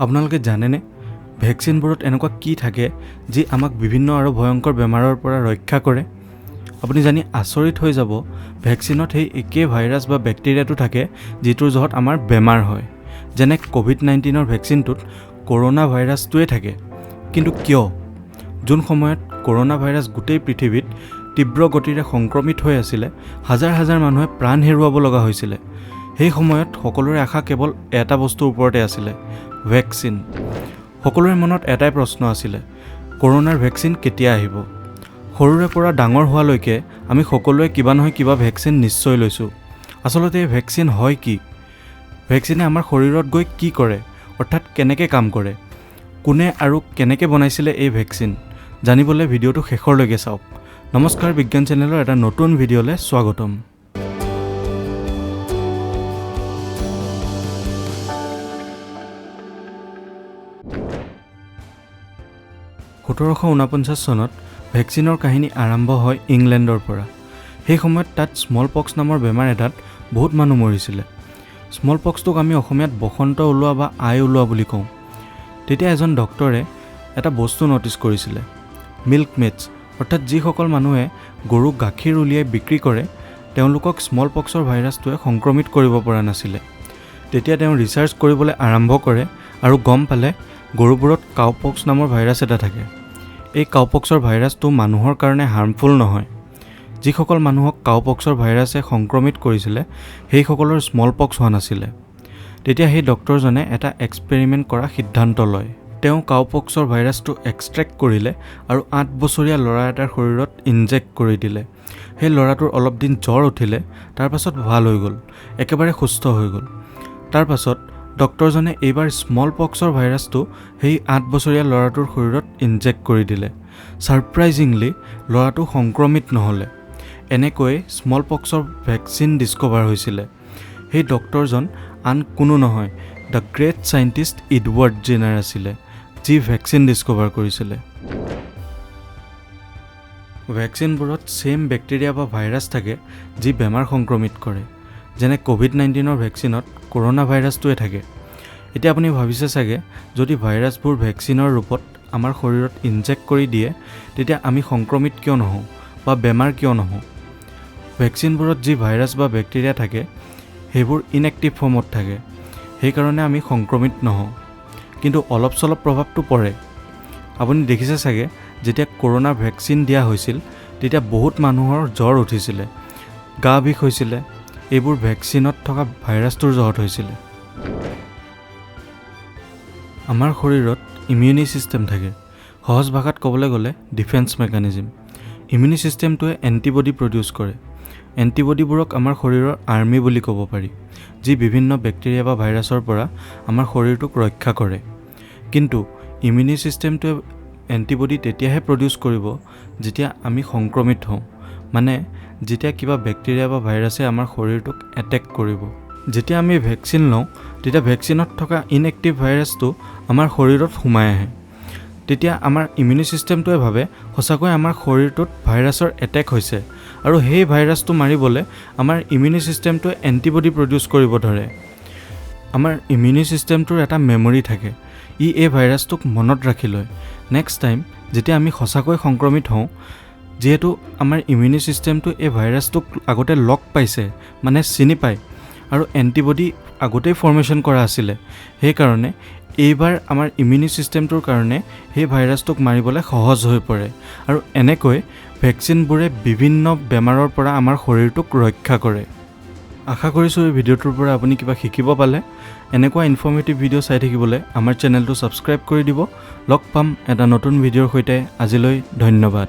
আপোনালোকে জানেনে ভেকচিনবোৰত এনেকুৱা কি থাকে যি আমাক বিভিন্ন আৰু ভয়ংকৰ বেমাৰৰ পৰা ৰক্ষা কৰে? আপুনি জানি আচৰিত হৈ যাব, ভেকচিনত সেই একেই ভাইৰাছ বা বেক্টেৰিয়াটো থাকে যিটোৰ জহত আমাৰ বেমাৰ হয়। যেনে কোভিড-19ৰ ভেকচিনটোত কৰোনা ভাইৰাছটোৱে থাকে। কিন্তু কিয়? যোন সময়ত কৰোনা ভাইৰাছ গোটেই পৃথিৱীত তীব্ৰ গতিৰে সংক্ৰমিত হৈ আছিলে, হাজাৰ হাজাৰ মানুহে প্ৰাণ হেৰুৱাব লগা হৈছিলে। সেই সময়ত সকলোৰে আশা কেৱল এটা বস্তুৰ ওপৰতে আছিলে, ভেকচিন। সকলোৰে মনত এটাই প্ৰশ্ন আছিলে, কৰোনাৰ ভেকচিন কেতিয়া আহিব? সৰুৰে পৰা ডাঙৰ হোৱালৈকে আমি সকলোৱে কিবা নহয় কিবা ভেকচিন নিশ্চয় লৈছোঁ। আচলতে এই ভেকচিন হয় কি? ভেকচিনে আমাৰ শৰীৰত গৈ কি কৰে, অৰ্থাৎ কেনেকৈ কাম কৰে? কোনে আৰু কেনেকৈ বনাইছিলে এই ভেকচিন? জানিবলৈ ভিডিঅ'টো শেষৰলৈকে চাওক। নমস্কাৰ, বিজ্ঞান চেনেলৰ এটা নতুন ভিডিঅ'লৈ স্বাগতম। (1749) চনত ভেকচিনৰ কাহিনী আৰম্ভ হয় ইংলেণ্ডৰ পৰা। সেই সময়ত তাত স্মল পক্স নামৰ বেমাৰ এটাত বহুত মানুহ মৰিছিলে। স্মল পক্সটোক আমি অসমীয়াত বসন্ত ওলোৱা বা আই ওলোৱা বুলি কওঁ। তেতিয়া এজন ডক্টৰে এটা বস্তু ন'টিছ কৰিছিলে, মিল্ক মেডছ, অৰ্থাৎ যিসকল মানুহে গৰুক গাখীৰ উলিয়াই বিক্ৰী কৰে তেওঁলোকক স্মল পক্সৰ ভাইৰাছটোৱে সংক্ৰমিত কৰিব পৰা নাছিলে। তেতিয়া তেওঁ ৰিচাৰ্চ কৰিবলৈ আৰম্ভ কৰে আৰু গম পালে গৰুবোৰত কাউপক্স নামৰ ভাইৰাছ এটা থাকে। এই কাউপক্সৰ ভাইৰাছটো মানুহৰ কাৰণে হাৰ্মফুল নহয়। যিসকল মানুহক কাউপক্সৰ ভাইৰাছে সংক্ৰমিত কৰিছিলে সেইসকলৰ স্মল পক্স হোৱা নাছিলে। তেতিয়া সেই ডক্টৰজনে এটা এক্সপেৰিমেণ্ট কৰা সিদ্ধান্ত লয়। তেওঁ কাউপক্সৰ ভাইৰাছটো এক্সট্ৰেক্ট কৰিলে আৰু 8 বছৰীয়া ল'ৰা এটাৰ শৰীৰত ইনজেক্ট কৰি দিলে। সেই ল'ৰাটোৰ অলপ দিন জ্বৰ উঠিলে, তাৰপাছত ভাল হৈ গ'ল, একেবাৰে সুস্থ হৈ গ'ল। তাৰপাছত ডক্টৰজনে এইবাৰ স্মল পক্সৰ ভাইৰাছটো সেই 8 বছৰীয়া ল'ৰাটোৰ শৰীৰত ইনজেক্ট কৰি দিলে। ছাৰপ্ৰাইজিংলি ল'ৰাটো সংক্ৰমিত নহ'লে। এনেকৈ স্মল পক্সৰ ভেকচিন ডিস্কভাৰ হৈছিলে। সেই ডক্টৰজন আন কোনো নহয়, the great scientist Edward Jenner আছিলে, যি ভেকচিন ডিস্কভাৰ কৰিছিলে। ভেকচিনবোৰত ছেইম বেক্টেৰিয়া বা ভাইৰাছ থাকে যি বেমাৰ সংক্ৰমিত কৰে। যেনে কোভিড-19ৰ ভেকচিনত কৰোনা ভাইৰাছটোৱে থাকে। এতিয়া আপুনি ভাবিছে চাগে, যদি ভাইৰাছবোৰ ভেকচিনৰ ৰূপত আমাৰ শৰীৰত ইনজেক্ট কৰি দিয়ে তেতিয়া আমি সংক্ৰমিত কিয় নহওঁ বা বেমাৰ কিয় নহওঁ? ভেকচিনবোৰত যি ভাইৰাছ বা বেক্টেৰিয়া থাকে সেইবোৰ ইনএক্টিভ ফৰ্মত থাকে, সেইকাৰণে আমি সংক্ৰমিত নহওঁ। কিন্তু অলপ চলপ প্ৰভাৱটো পৰে। আপুনি দেখিছে চাগে, যেতিয়া কৰোনা ভেকচিন দিয়া হৈছিল তেতিয়া বহুত মানুহৰ জ্বৰ উঠিছিলে, গা বিষ হৈছিলে। এইবোৰ ভেকচিনত থকা ভাইৰাছটোৰ জহত হৈছিলে। আমাৰ শৰীৰত ইমিউনি ছিষ্টেম থাকে। সহজ ভাষাত ক'বলৈ গ'লে ডিফেন্স মেকানিজিম। ইমিউনি ছিষ্টেমটোৱে এণ্টিবডি প্ৰডিউচ কৰে। এণ্টিবডিবোৰক আমাৰ শৰীৰৰ আৰ্মি বুলি ক'ব পাৰি, যি বিভিন্ন বেক্টেৰিয়া বা ভাইৰাছৰ পৰা আমাৰ শৰীৰটোক ৰক্ষা কৰে। কিন্তু ইমিউনি ছিষ্টেমটোৱে এণ্টিবডি তেতিয়াহে প্ৰডিউচ কৰিব যেতিয়া আমি সংক্ৰমিত হওঁ, মানে যেতিয়া কিবা বেক্টেৰিয়া বা ভাইৰাছে আমাৰ শৰীৰটোক এটেক কৰিব। যেতিয়া আমি ভেকচিন লওঁ তেতিয়া ভেকচিনত থকা ইনএক্টিভ ভাইৰাছটো আমাৰ শৰীৰত সোমাই আহে। তেতিয়া আমাৰ ইমিউনি ছিষ্টেমটোৱে ভাবে সঁচাকৈ আমাৰ শৰীৰটোত ভাইৰাছৰ এটেক হৈছে আৰু সেই ভাইৰাছটো মাৰিবলৈ আমাৰ ইমিউনি ছিষ্টেমটোৱে এণ্টিবডি প্ৰডিউচ কৰিব ধৰে। আমাৰ ইমিউনি ছিষ্টেমটোৰ এটা মেমৰি থাকে। ই এই ভাইৰাছটোক মনত ৰাখি লয়। নেক্সট টাইম যেতিয়া আমি সঁচাকৈ সংক্ৰমিত হওঁ, যিহেতু আমাৰ ইমিউনি ছিষ্টেমটো এই ভাইৰাছটোক আগতে লগ পাইছে, মানে চিনি পায়, আৰু এণ্টিবডি আগতেই ফৰ্মেশ্যন কৰা আছিলে, সেইকাৰণে এইবাৰ আমাৰ ইমিউনি ছিষ্টেমটোৰ কাৰণে সেই ভাইৰাছটোক মাৰিবলৈ সহজ হৈ পৰে। আৰু এনেকৈ ভেকচিনবোৰে বিভিন্ন বেমাৰৰ পৰা আমাৰ শৰীৰটোক ৰক্ষা কৰে। আশা কৰিছোঁ এই ভিডিঅ'টোৰ পৰা আপুনি কিবা শিকিব পালে। এনেকুৱা ইনফৰ্মেটিভ ভিডিঅ' চাই থাকিবলৈ আমাৰ চেনেলটো ছাবস্ক্ৰাইব কৰি দিব। লগ পাম এটা নতুন ভিডিঅ'ৰ সৈতে। আজিলৈ ধন্যবাদ।